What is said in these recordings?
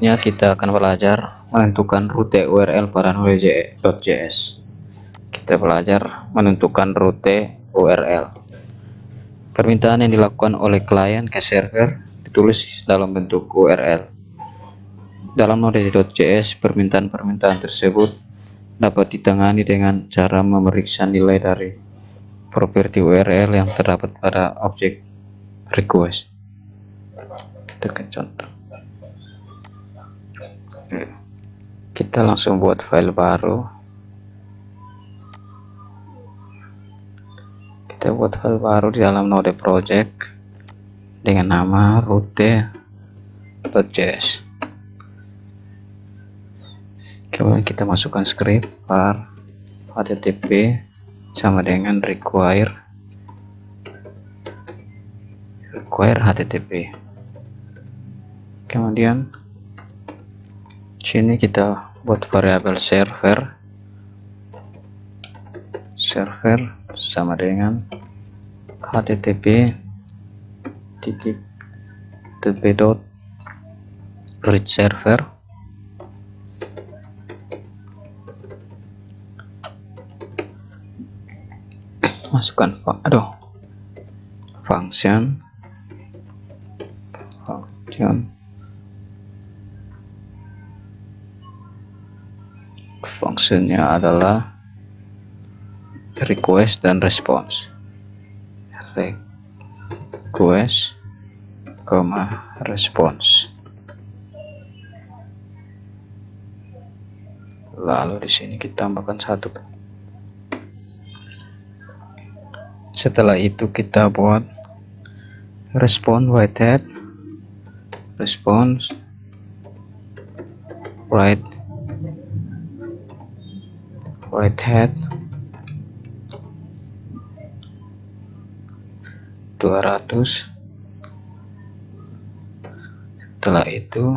Berikutnya kita akan belajar menentukan rute URL pada Node.js. Kita belajar menentukan rute URL. Permintaan yang dilakukan oleh klien ke server ditulis dalam bentuk URL. Dalam Node.js, permintaan-permintaan tersebut dapat ditangani dengan cara memeriksa nilai dari properti URL yang terdapat pada objek request. Kita ke contoh. Kita langsung buat file baru. Kita buat file baru di dalam Node project dengan nama route.js. Kemudian kita masukkan script var http sama dengan require http. Kemudian sini kita buat variabel server sama dengan http read server. Masukkan function fungsinya adalah request dan response. Response. Lalu di sini kita tambahkan satu. Setelah itu kita buat response write head 200. Setelah itu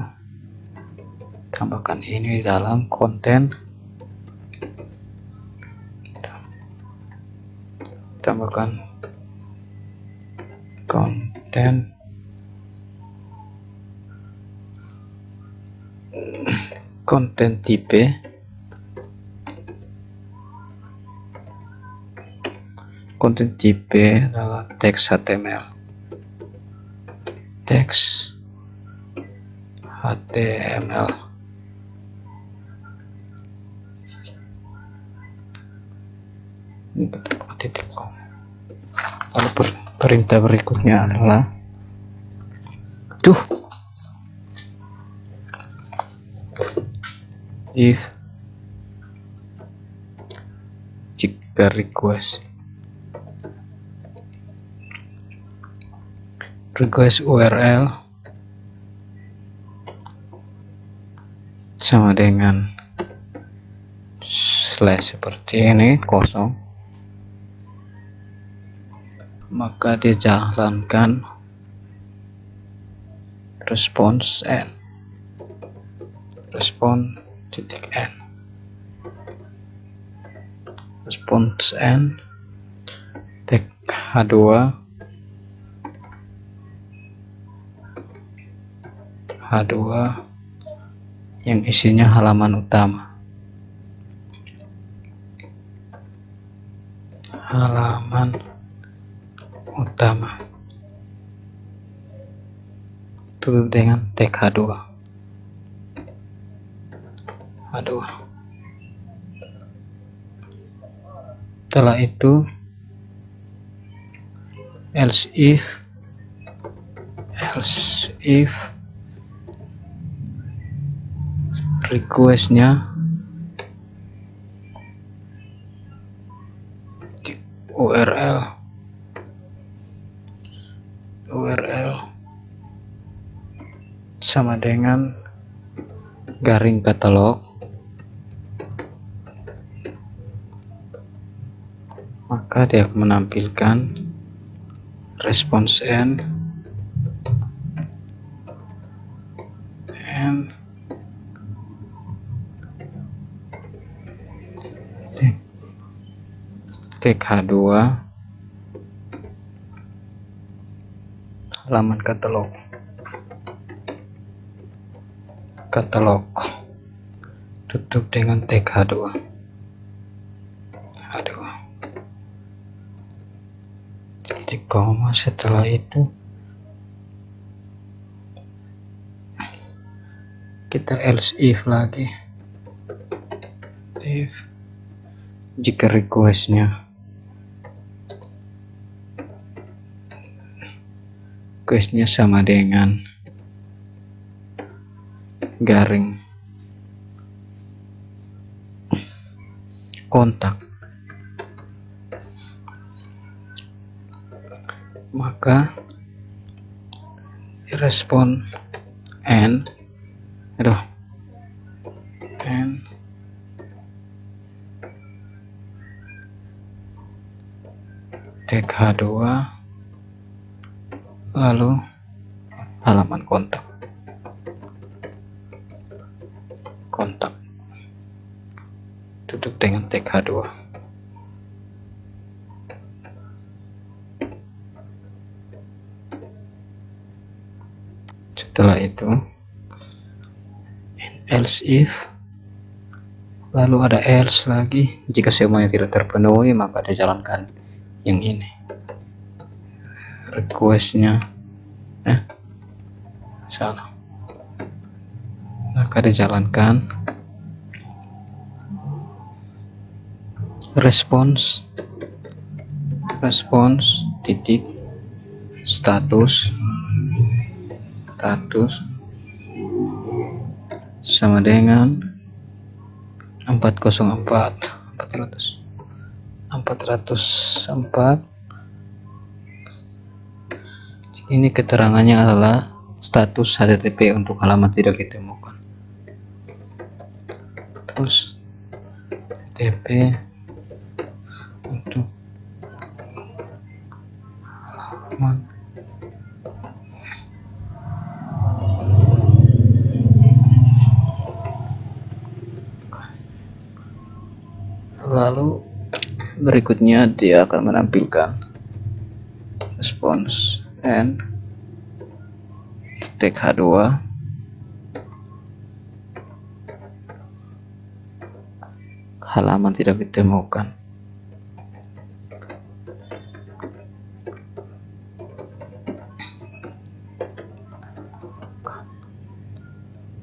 tambahkan ini di dalam konten, tambahkan konten tipe adalah teks HTML. Lalu perintah berikutnya adalah if jika request URL sama dengan slash seperti ini kosong, maka dijalankan response n tag h2 yang isinya halaman utama. Tutup dengan tag h2. Setelah itu else if requestnya URL sama dengan garing katalog, maka dia akan menampilkan response n tag h2 halaman katalog. katalog, tutup dengan tag H2. Titik koma. Setelah itu kita else if lagi, if jika requestnya sama dengan garing kontak, maka respon and tag H2 lalu halaman kontak tutup dengan tag H2. Setelah itu else if, lalu ada else lagi. Jika semuanya tidak terpenuhi maka dijalankan yang ini, requestnya salah, maka dijalankan response titik status sama dengan 404. Ini keterangannya adalah status HTTP untuk halaman tidak ditemukan. Terus HTTP untuk halaman lalu berikutnya dia akan menampilkan response and tag H2 halaman tidak ditemukan.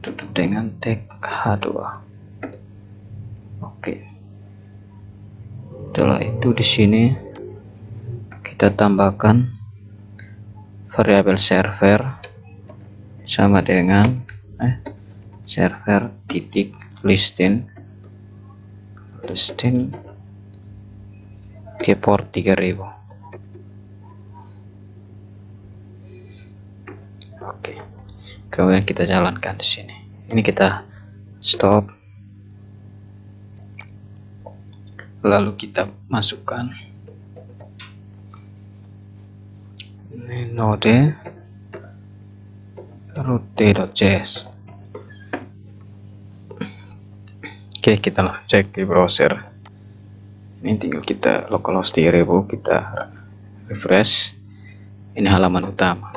Tutup dengan tag H2. Oke. Setelah itu di sini kita tambahkan variabel server sama dengan server titik listing ke port 3000. Oke. Kemudian kita jalankan di sini. Ini kita stop. Lalu kita masukkan ini node route.js. Oke, kita cek di browser. Ini tinggal kita localhost 3000, kita refresh. Ini halaman utama.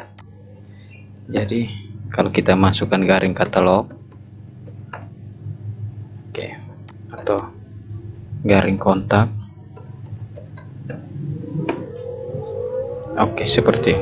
Jadi kalau kita masukkan garing katalog, atau garing kontak, seperti